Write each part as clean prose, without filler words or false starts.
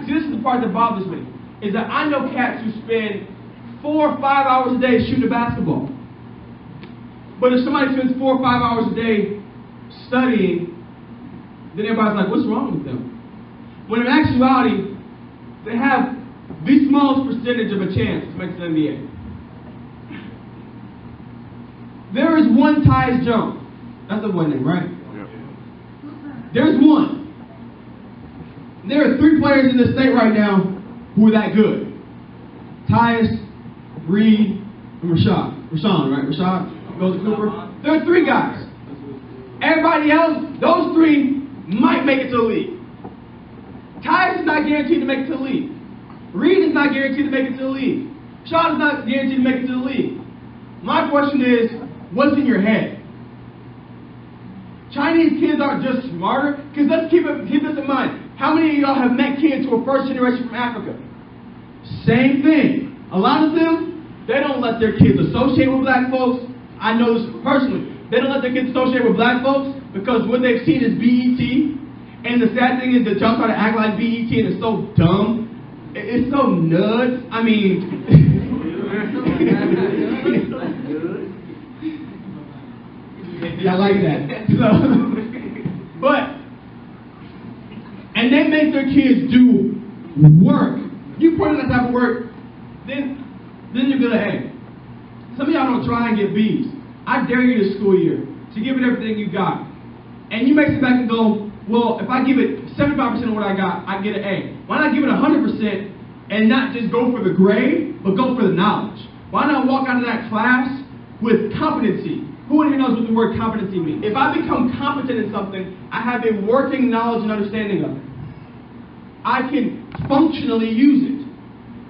see, this is the part that bothers me, is that I know cats who spend 4 or 5 hours a day shooting a basketball. But if somebody spends 4 or 5 hours a day studying, then everybody's like, what's wrong with them? When in actuality, they have the smallest percentage of a chance to make it to the NBA. There is one Tyus Jones. That's the boy name, right? Yeah. There's one. There are 3 players in the state right now who are that good. Tyus, Reed, and Rashad. Rashawn, right? Rashad goes to Cooper. There are 3 guys. Everybody else, those 3 might make it to the league. Tyus is not guaranteed to make it to the league. Reed is not guaranteed to make it to the league. Rashad is not guaranteed to make it to the league. My question is, what's in your head? Chinese kids aren't just smarter, because let's keep this in mind. How many of y'all have met kids who are first generation from Africa? Same thing. A lot of them, they don't let their kids associate with black folks. I know this personally. They don't let their kids associate with black folks because what they've seen is BET. And the sad thing is that y'all try to act like BET and it's so dumb. It's so nuts. I mean, yeah, I like that. So, and they make their kids do work. You put in that type of work, then you're gonna A. Some of y'all don't try and get B's. I dare you this school year to give it everything you got. And you may sit back and go, well, if I give it 75% of what I got, I get an A. Why not give it 100% and not just go for the grade, but go for the knowledge? Why not walk out of that class with competency? Who in here knows what the word competency means? If I become competent in something, I have a working knowledge and understanding of it. I can functionally use it.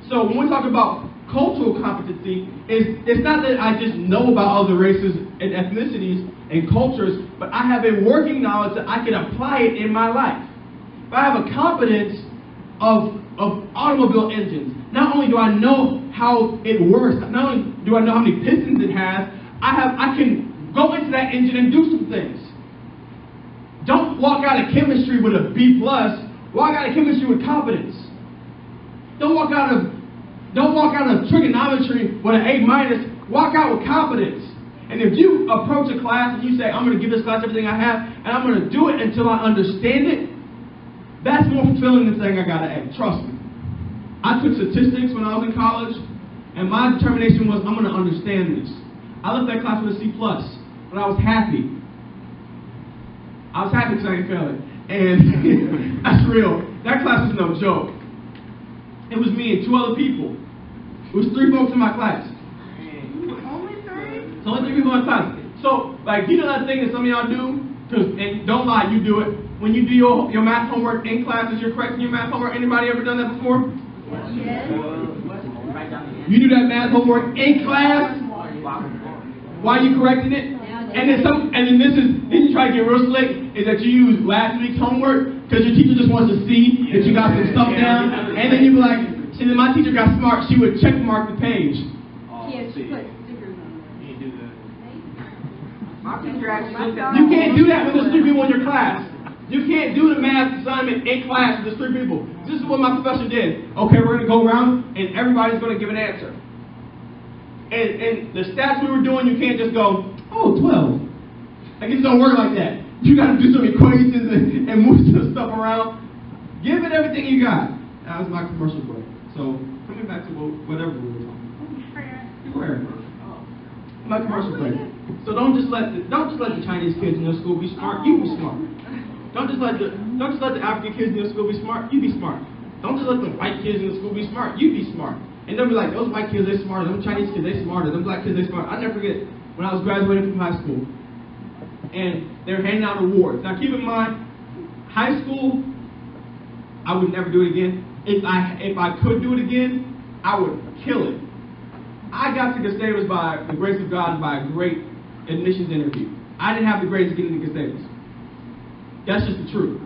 So when we talk about cultural competency, it's not that I just know about other races and ethnicities and cultures, but I have a working knowledge that I can apply it in my life. If I have a competence of automobile engines, not only do I know how it works, not only do I know how many pistons it has, I can go into that engine and do some things. Don't walk out of chemistry with a B+, walk out of chemistry with competence. Don't walk out of trigonometry with an A-, walk out with competence. And if you approach a class and you say, I'm going to give this class everything I have, and I'm going to do it until I understand it, that's more fulfilling than saying I got an A. Trust me. I took statistics when I was in college, and my determination was, I'm going to understand this. I left that class with a C+, but I was happy. I was happy because I didn't fail it. And that's real. That class was no joke. It was me and 2 other people. It was 3 folks in my class. Only 3? It's only 3 people in class. So, like, you know that thing that some of y'all do? And don't lie, you do it. When you do your math homework in class, as you're correcting your math homework, anybody ever done that before? Yes. You do that math homework in class? Why are you correcting it? And then you try to get real slick, is that you use last week's homework because your teacher just wants to see that you got some stuff down. And then you be like, see, then my teacher got smart, she would check mark the page. Yes, she put stickers on it. You do that. My teacher actually You can't do that when there's 3 people in your class. You can't do the math assignment in class with there's 3 people. This is what my professor did. Okay, we're going to go around and everybody's going to give an answer. And the stats we were doing, you can't just go, oh, 12. Like, it don't work like that. You got to do some equations and move some stuff around. Give it everything you got. That was my commercial break. So, coming back to whatever we were talking about. Prayer. My commercial break. So don't just let the Chinese kids in your school be smart. You be smart. Don't just let the African kids in your school be smart. You be smart. Don't just let the white kids in the school be smart. You be smart. And they'll be like, those white kids, they smarter. Them Chinese kids, they smarter. Them black kids, they smarter. I'll never forget when I was graduating from high school. And they're handing out awards. Now keep in mind, high school, I would never do it again. If I could do it again, I would kill it. I got to Gustavus by the grace of God and by a great admissions interview. I didn't have the grades to get into Gustavus. That's just the truth.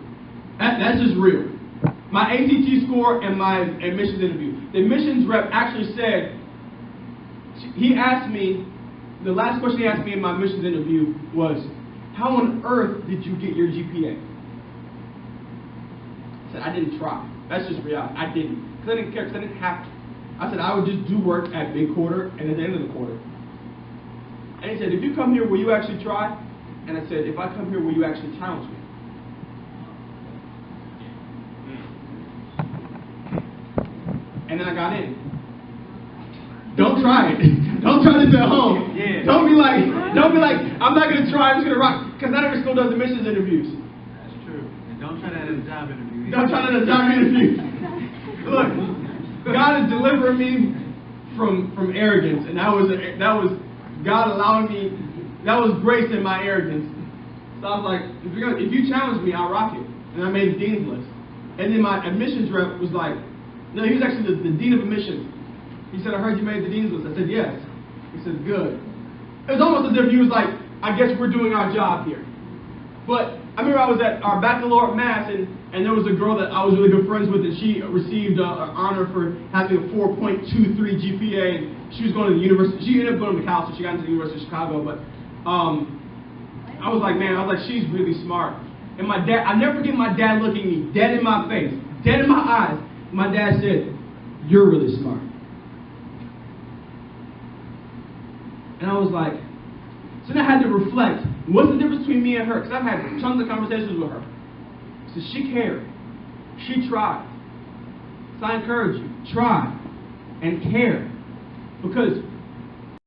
That's just real. My ACT score and my admissions interview. The admissions rep actually said, he asked me, the last question he asked me in my admissions interview was, how on earth did you get your GPA? I said, I didn't try. That's just reality. I didn't. Because I didn't care, because I didn't have to. I said, I would just do work at big quarter and at the end of the quarter. And he said, if you come here, will you actually try? And I said, if I come here, will you actually challenge me? And then I got in. Don't try it. Don't try this at home. Yeah. Don't be like, I'm not gonna try, I'm just gonna rock. Because not every school does admissions interviews. That's true. And don't try that at a job interview. Don't try that at a job interview. Look, God is delivering me from arrogance, and that was God allowing me. That was grace in my arrogance. So I was like, if you challenge me, I'll rock it. And I made the dean's list. And then my admissions rep was like, no, he was actually the dean of admissions. He said, I heard you made the dean's list. I said, yes. He said, good. It was almost as if he was like, I guess we're doing our job here. But I remember I was at our baccalaureate mass, and there was a girl that I was really good friends with, and she received an honor for having a 4.23 GPA, and she was going to the university. She ended up going to Cal, so she got into the University of Chicago. But I was like, she's really smart. And my dad, I never forget my dad looking me dead in my face, dead in my eyes. My dad said, you're really smart. And I was like, so then I had to reflect, what's the difference between me and her? Because I've had tons of conversations with her. So she cared. She tried. So I encourage you, try and care. Because